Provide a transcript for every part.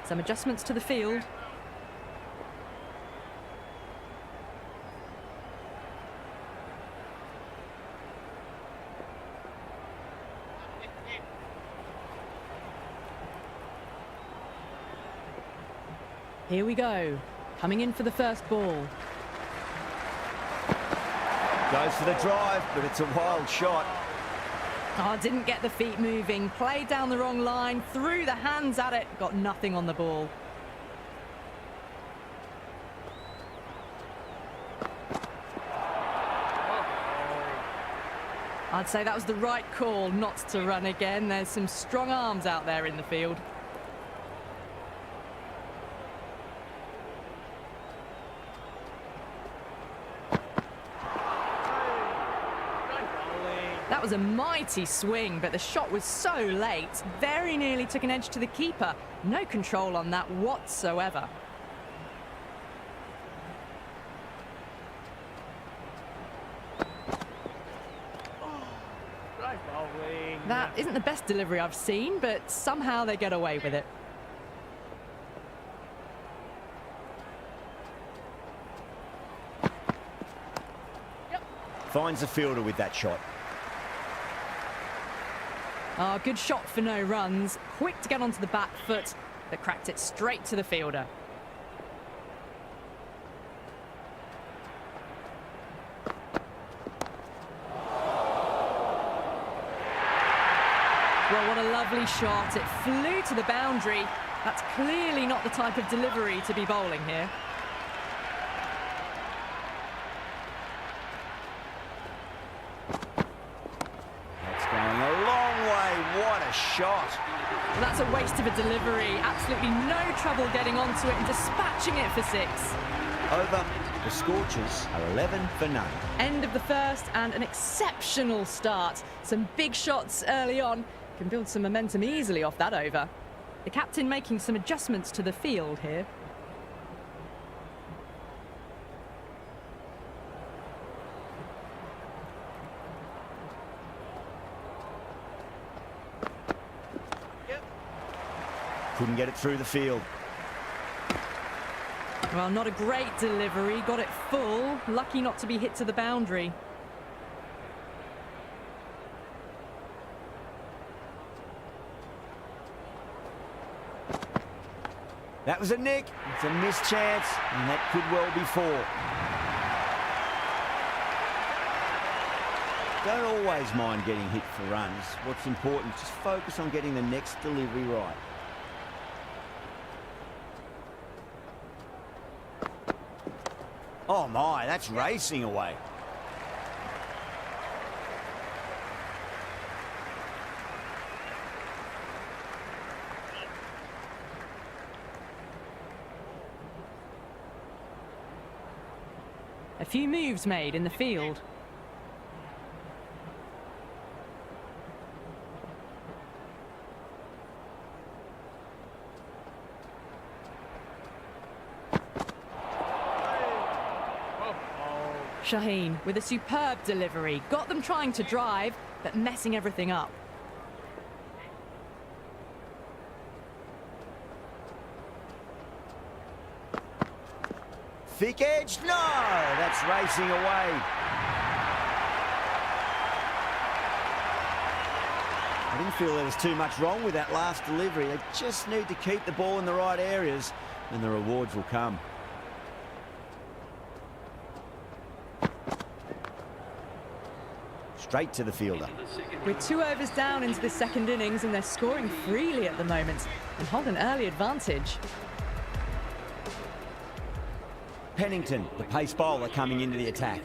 Some adjustments to the field. Here we go. Coming in for the first ball. Goes for the drive, but it's a wild shot. Oh, didn't get the feet moving. Played down the wrong line. Threw the hands at it. Got nothing on the ball. I'd say that was the right call not to run again. There's some strong arms out there in the field. That was a mighty swing, but the shot was so late. Very nearly took an edge to the keeper. No control on that whatsoever. That isn't the best delivery I've seen, but somehow they get away with it. Finds the fielder with that shot. Oh, good shot for no runs. Quick to get onto the back foot, but cracked it straight to the fielder. Well, what a lovely shot. It flew to the boundary. That's clearly not the type of delivery to be bowling here. What a shot. Well, that's a waste of a delivery. Absolutely no trouble getting onto it and dispatching it for 6. Over. The Scorchers are 11 for none. End of the first and an exceptional start. Some big shots early on. Can build some momentum easily off that over. The captain making some adjustments to the field here. Couldn't get it through the field. Well, not a great delivery. Got it full. Lucky not to be hit to the boundary. That was a nick. It's a missed chance, and that could well be 4. Don't always mind getting hit for runs. What's important, just focus on getting the next delivery right. Oh my, that's racing away. A few moves made in the field. Shaheen with a superb delivery. Got them trying to drive, but messing everything up. Thick edge, no! That's racing away. I didn't feel there was too much wrong with that last delivery. They just need to keep the ball in the right areas, and the rewards will come. Straight to the fielder. We're 2 overs down into the second innings, and they're scoring freely at the moment and hold an early advantage. Pennington, the pace bowler, coming into the attack.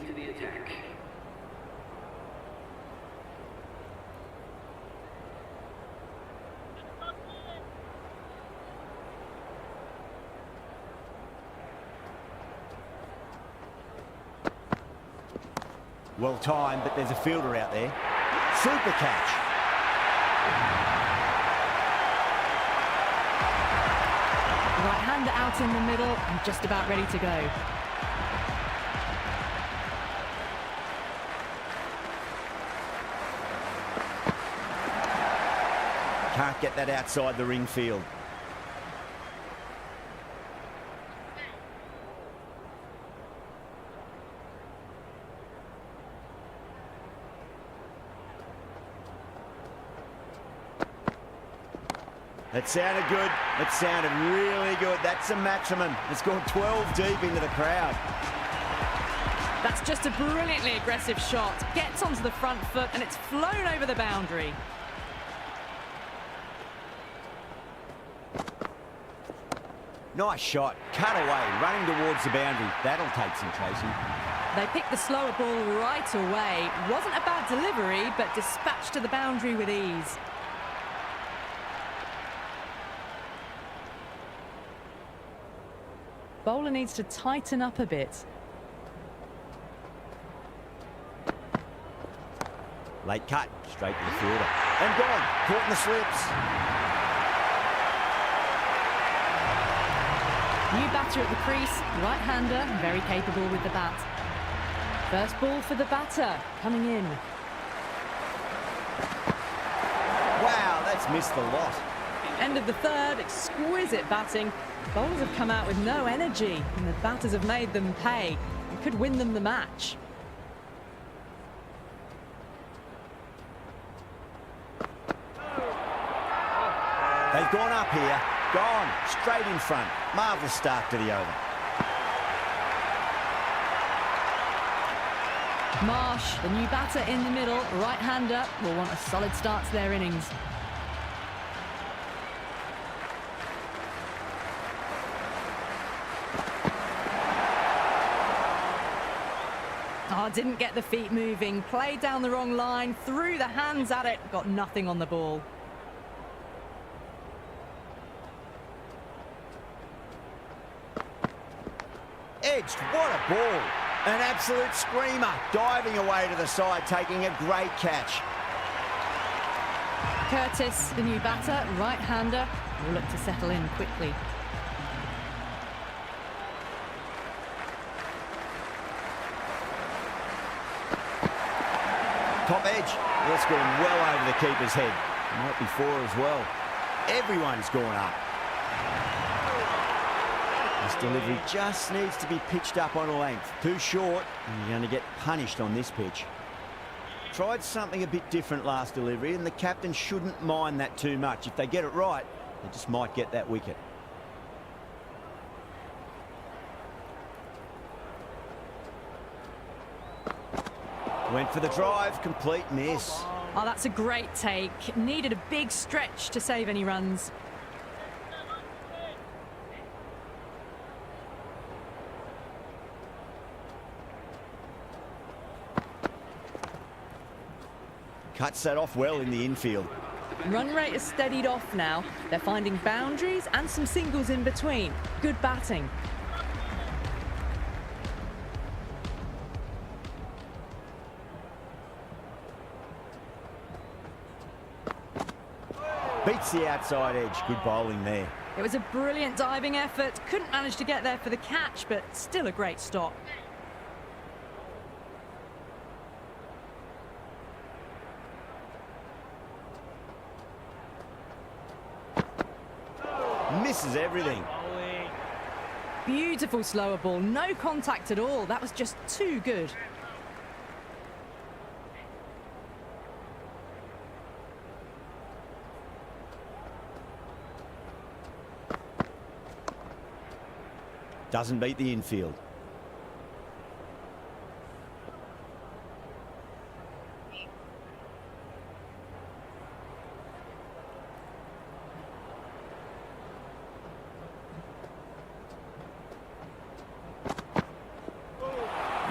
Well timed, but there's a fielder out there. Super catch. Right-hander out in the middle and just about ready to go. Can't get that outside the ring field. That sounded good. It sounded really good. That's a maximum. It's gone 12 deep into the crowd. That's just a brilliantly aggressive shot. Gets onto the front foot and it's flown over the boundary. Nice shot. Cut away, running towards the boundary. That'll take some chasing. They picked the slower ball right away. Wasn't a bad delivery, but dispatched to the boundary with ease. Bowler needs to tighten up a bit. Late cut, straight to the fielder. And gone, caught in the slips. New batter at the crease, right-hander, very capable with the bat. First ball for the batter, coming in. Wow, that's missed the lot. End of the third, exquisite batting. Bowlers have come out with no energy, and the batters have made them pay and could win them the match. They've gone up here, gone, straight in front. Marvellous start to the over. Marsh, the new batter in the middle, right-hander, will want a solid start to their innings. Oh, didn't get the feet moving, played down the wrong line, threw the hands at it, got nothing on the ball. Edged, what a ball. An absolute screamer, diving away to the side, taking a great catch. Curtis, the new batter, right-hander, will look to settle in quickly. Top edge, that's gone well over the keeper's head. Might be four as well. Everyone's gone up. This delivery just needs to be pitched up on a length. Too short, and you're going to get punished on this pitch. Tried something a bit different last delivery, and the captain shouldn't mind that too much. If they get it right, they just might get that wicket. Went for the drive, complete miss. Oh, that's a great take. Needed a big stretch to save any runs. Cuts that off well in the infield. Run rate has steadied off now. They're finding boundaries and some singles in between. Good batting. Beats the outside edge. Good bowling there. It was a brilliant diving effort. Couldn't manage to get there for the catch, but still a great stop. Misses everything. Beautiful slower ball. No contact at all. That was just too good. Doesn't beat the infield.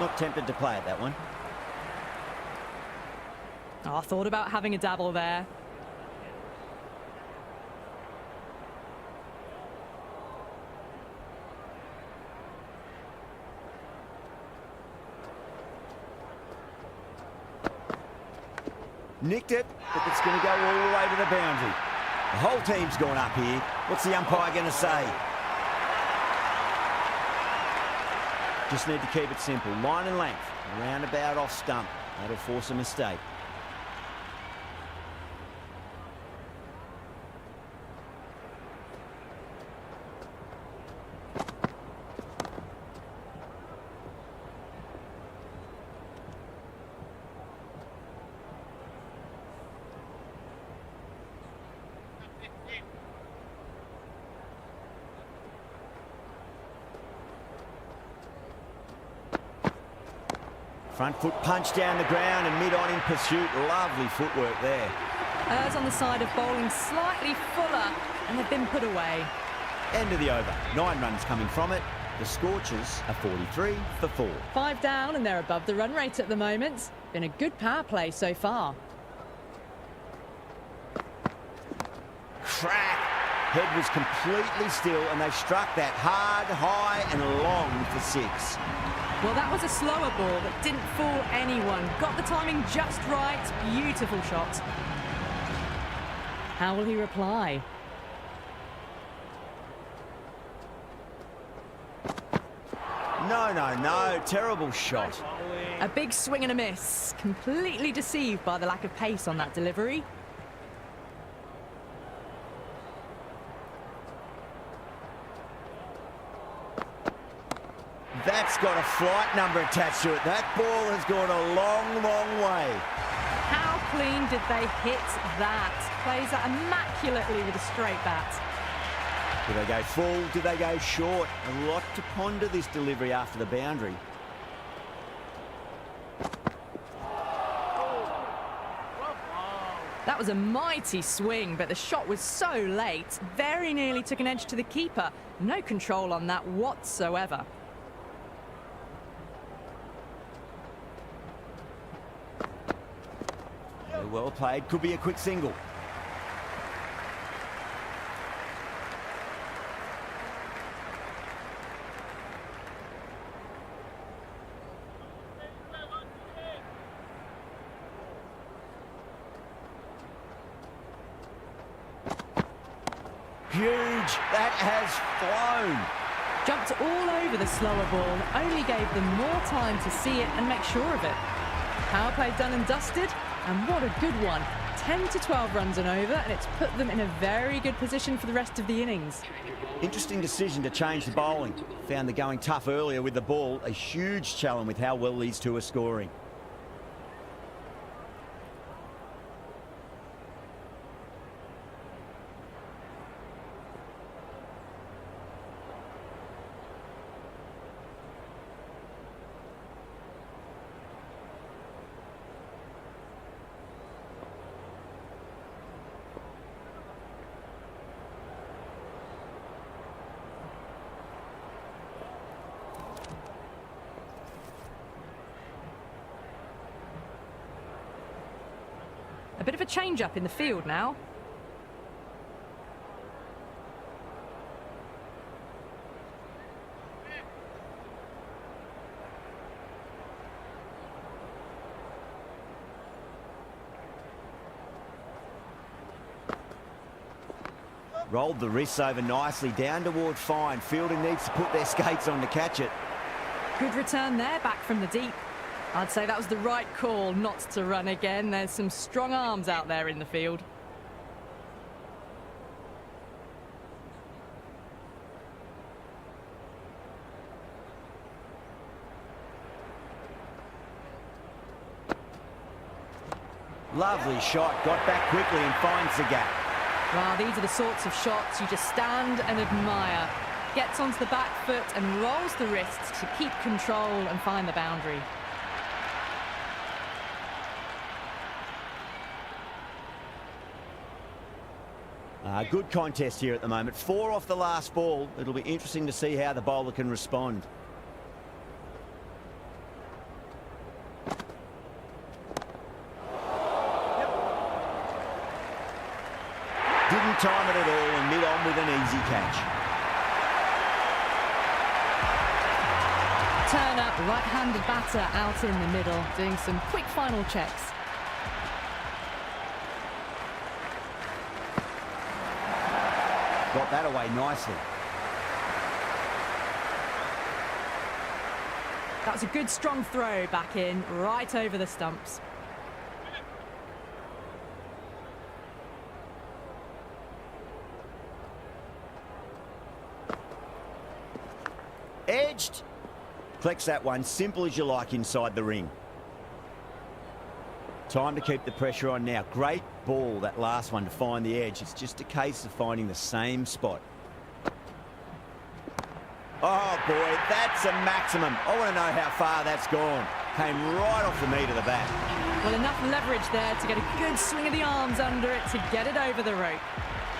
Not tempted to play at that one. Oh, I thought about having a dabble there. Nicked it, but it's going to go all the way to the boundary. The whole team's gone up here. What's the umpire going to say? Just need to keep it simple. Line and length. Roundabout off stump. That'll force a mistake. Front foot punch down the ground and mid-on in pursuit. Lovely footwork there. Errs on the side of bowling slightly fuller, and they've been put away. End of the over. 9 runs coming from it. The Scorchers are 43 for 4. 5 down, and they're above the run rate at the moment. Been a good power play so far. Crack. Head was completely still, and they struck that hard, high and long for 6. Well, that was a slower ball that didn't fool anyone. Got the timing just right. Beautiful shot. How will he reply? No. Terrible shot. A big swing and a miss. Completely deceived by the lack of pace on that delivery. That's got a flight number attached to it. That ball has gone a long, long way. How clean did they hit that? Plays that immaculately with a straight bat. Do they go full? Do they go short? A lot to ponder this delivery after the boundary. That was a mighty swing, but the shot was so late. Very nearly took an edge to the keeper. No control on that whatsoever. Well played. Could be a quick single. Huge. That has flown. Jumped all over the slower ball, only gave them more time to see it and make sure of it. Power play done and dusted, and what a good one. 10 to 12 runs and over, and it's put them in a very good position for the rest of the innings. Interesting decision to change the bowling. Found the going tough earlier with the ball. A huge challenge with how well these two are scoring. A bit of a change-up in the field now. Rolled the wrists over nicely, down toward fine. Fielder needs to put their skates on to catch it. Good return there, back from the deep. I'd say that was the right call not to run again. There's some strong arms out there in the field. Lovely shot, got back quickly and finds the gap. Well, these are the sorts of shots you just stand and admire. Gets onto the back foot and rolls the wrists to keep control and find the boundary. Good contest here at the moment. 4 off the last ball. It'll be interesting to see how the bowler can respond. Didn't time it at all and mid-on with an easy catch. Turner, right-handed batter out in the middle, doing some quick final checks. Got that away nicely. That was a good strong throw back in, right over the stumps. Edged. Collects that one, simple as you like inside the ring. Time to keep the pressure on now. Great ball, that last one, to find the edge. It's just a case of finding the same spot. Oh, boy, that's a maximum. I want to know how far that's gone. Came right off the meat of the bat. Well, enough leverage there to get a good swing of the arms under it to get it over the rope.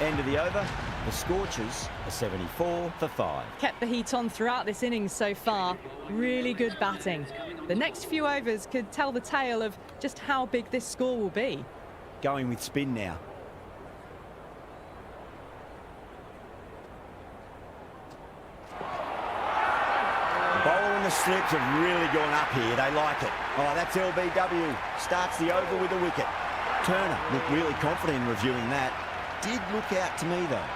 End of the over. The Scorchers are 74 for 5. Kept the heat on throughout this innings so far. Really good batting. The next few overs could tell the tale of just how big this score will be. Going with spin now. The bowler and the slips have really gone up here. They like it. Oh, that's LBW. Starts the over with a wicket. Turner looked really confident in reviewing that. Did look out to me, though.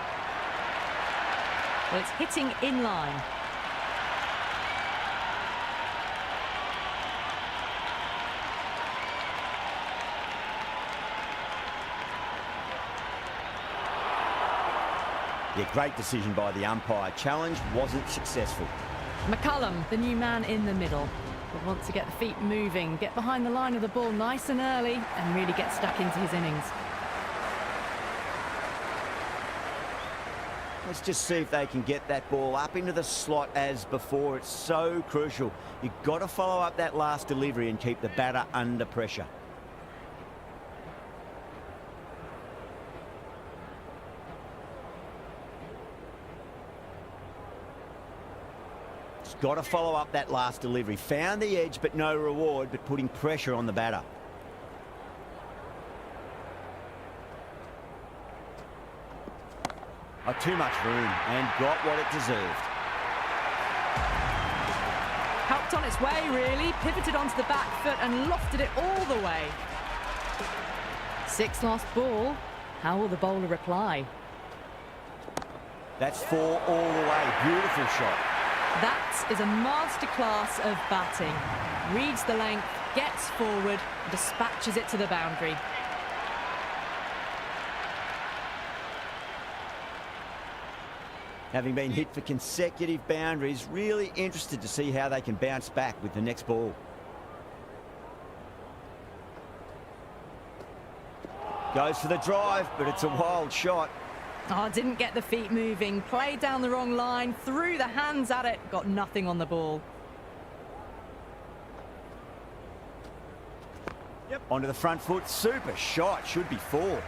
Well, it's hitting in line. Yeah, great decision by the umpire. Challenge wasn't successful. McCullum, the new man in the middle, will want to get the feet moving, get behind the line of the ball nice and early, and really get stuck into his innings. Let's just see if they can get that ball up into the slot as before. It's so crucial. You've got to follow up that last delivery and keep the batter under pressure. Just got to follow up that last delivery. Found the edge, but no reward, but putting pressure on the batter. Oh, too much room and got what it deserved. Helped on its way, really. Pivoted onto the back foot and lofted it all the way. 6 lost ball. How will the bowler reply? That's 4 all the way. Beautiful shot. That is a masterclass of batting. Reads the length, gets forward, dispatches it to the boundary. Having been hit for consecutive boundaries, really interested to see how they can bounce back with the next ball. Goes for the drive, but it's a wild shot. Oh, didn't get the feet moving, played down the wrong line, threw the hands at it, got nothing on the ball. Yep. Onto the front foot, super shot, should be 4.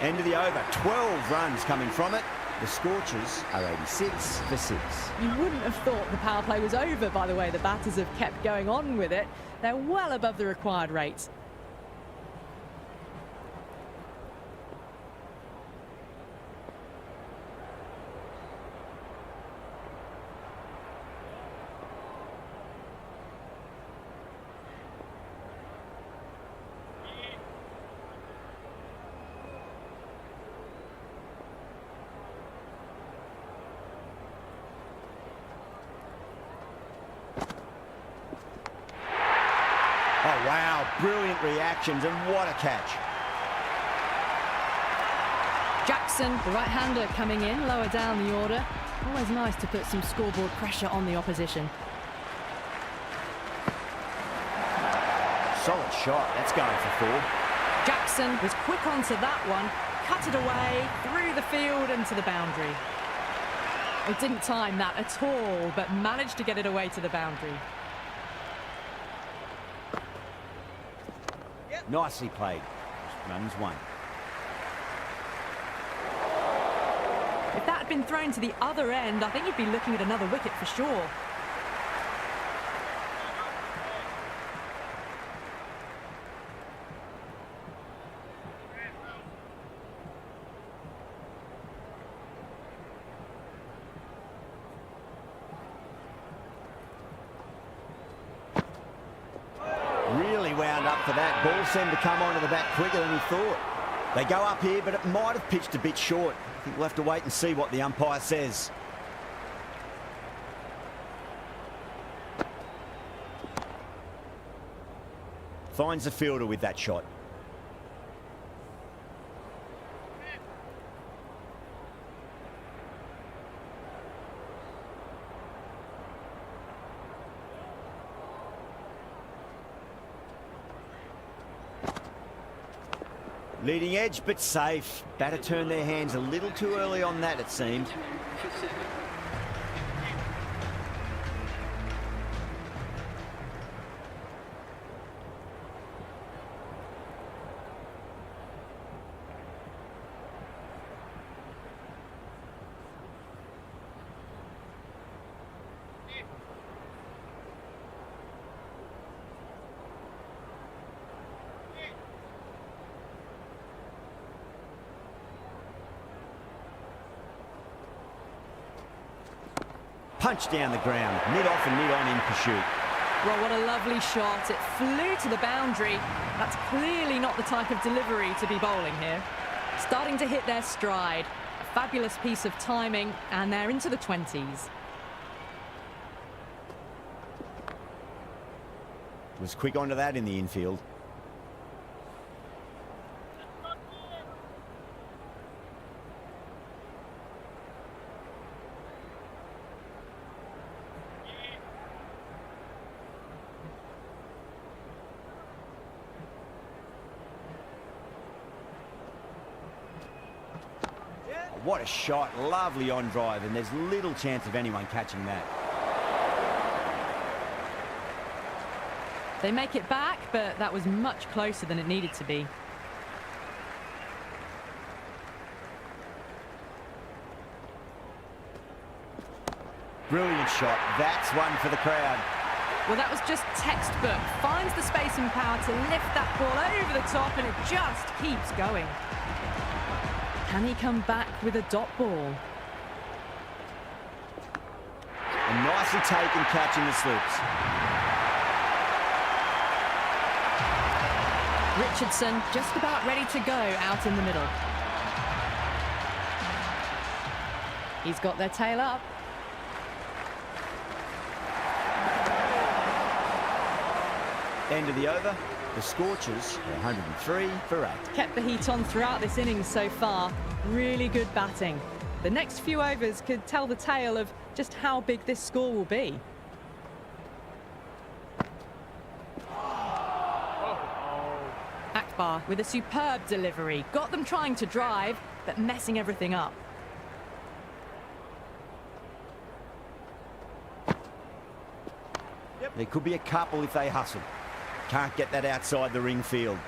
End of the over, 12 runs coming from it. The Scorchers are 86 for 6. You wouldn't have thought the power play was over by the way the batters have kept going on with it. They're well above the required rates. Oh, wow, brilliant reactions and what a catch. Jackson, the right-hander, coming in, lower down the order. Always nice to put some scoreboard pressure on the opposition. Solid shot, that's going for 4. Jackson was quick onto that one, cut it away, through the field and to the boundary. It didn't time that at all, but managed to get it away to the boundary. Nicely played. Runs 1. If that had been thrown to the other end, I think you'd be looking at another wicket for sure. Really wound up for that. Ball seemed to come onto the bat quicker than he thought. They go up here, but it might have pitched a bit short. I think we'll have to wait and see what the umpire says. Finds the fielder with that shot. Leading edge, but safe. Batter turned their hands a little too early on that, it seemed. Punched down the ground, mid-off and mid-on in pursuit. Well, what a lovely shot. It flew to the boundary. That's clearly not the type of delivery to be bowling here. Starting to hit their stride. A fabulous piece of timing, and they're into the 20s. Was quick onto that in the infield. What a shot, lovely on drive, and there's little chance of anyone catching that. They make it back, but that was much closer than it needed to be. Brilliant shot, that's one for the crowd. Well, that was just textbook. Finds the space and power to lift that ball over the top, and it just keeps going. Can he come back with a dot ball? A nicely taken catch in the slips. Richardson just about ready to go out in the middle. He's got their tail up. End of the over. The Scorchers are 103 for 8. Kept the heat on throughout this innings so far. Really good batting. The next few overs could tell the tale of just how big this score will be. Akbar with a superb delivery. Got them trying to drive, but messing everything up. There could be a couple if they hustle. Can't get that outside the ring field.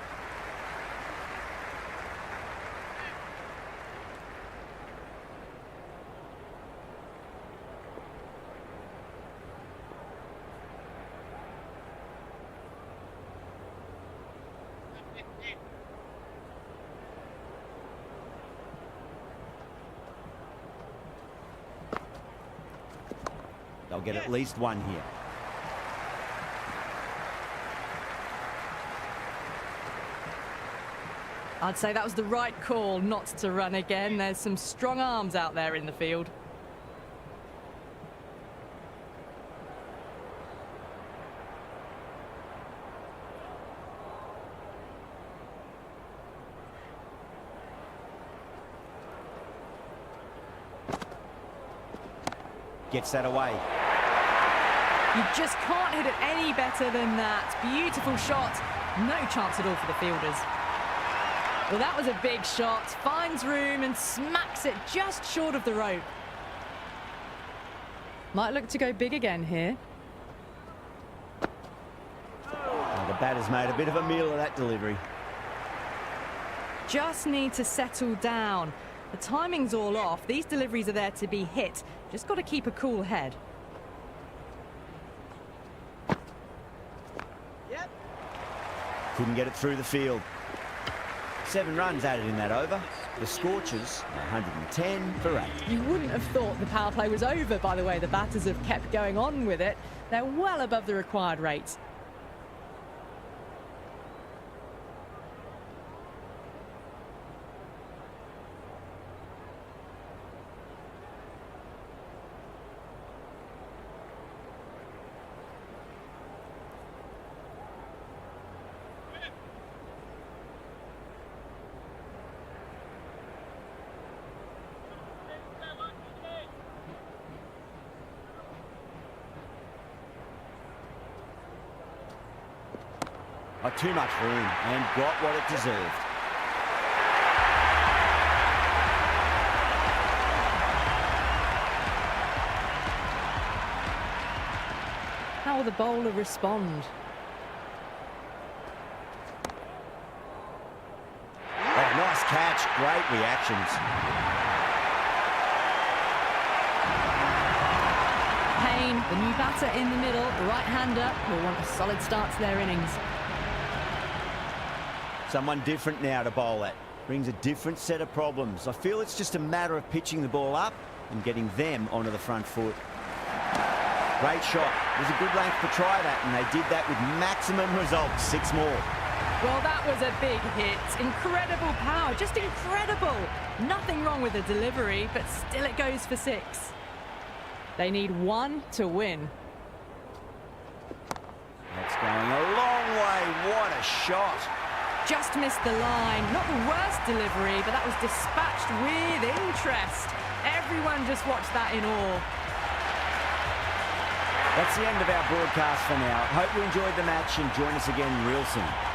They'll get at least one here. I'd say that was the right call not to run again. There's some strong arms out there in the field. Gets that away. You just can't hit it any better than that. Beautiful shot. No chance at all for the fielders. Well, that was a big shot. Finds room and smacks it just short of the rope. Might look to go big again here. Oh, the batter's made a bit of a meal of that delivery. Just need to settle down. The timing's all off. These deliveries are there to be hit. Just got to keep a cool head. Yep. Couldn't get it through the field. 7 runs added in that over. The Scorchers, 110 for 8. You wouldn't have thought the power play was over by the way the batters have kept going on with it. They're well above the required rate. Not too much room and got what it deserved. How will the bowler respond? Oh, nice catch. Great reactions. Payne, the new batter in the middle, the right-hander, will want a solid start to their innings. Someone different now to bowl at. Brings a different set of problems. I feel it's just a matter of pitching the ball up and getting them onto the front foot. Great shot. It was a good length to try that, and they did that with maximum results. 6 more. Well, that was a big hit. Incredible power, just incredible. Nothing wrong with the delivery, but still it goes for 6. They need 1 to win. That's going a long way. What a shot. Just missed the line. Not the worst delivery, but that was dispatched with interest. Everyone just watched that in awe. That's the end of our broadcast for now. Hope you enjoyed the match and join us again real soon.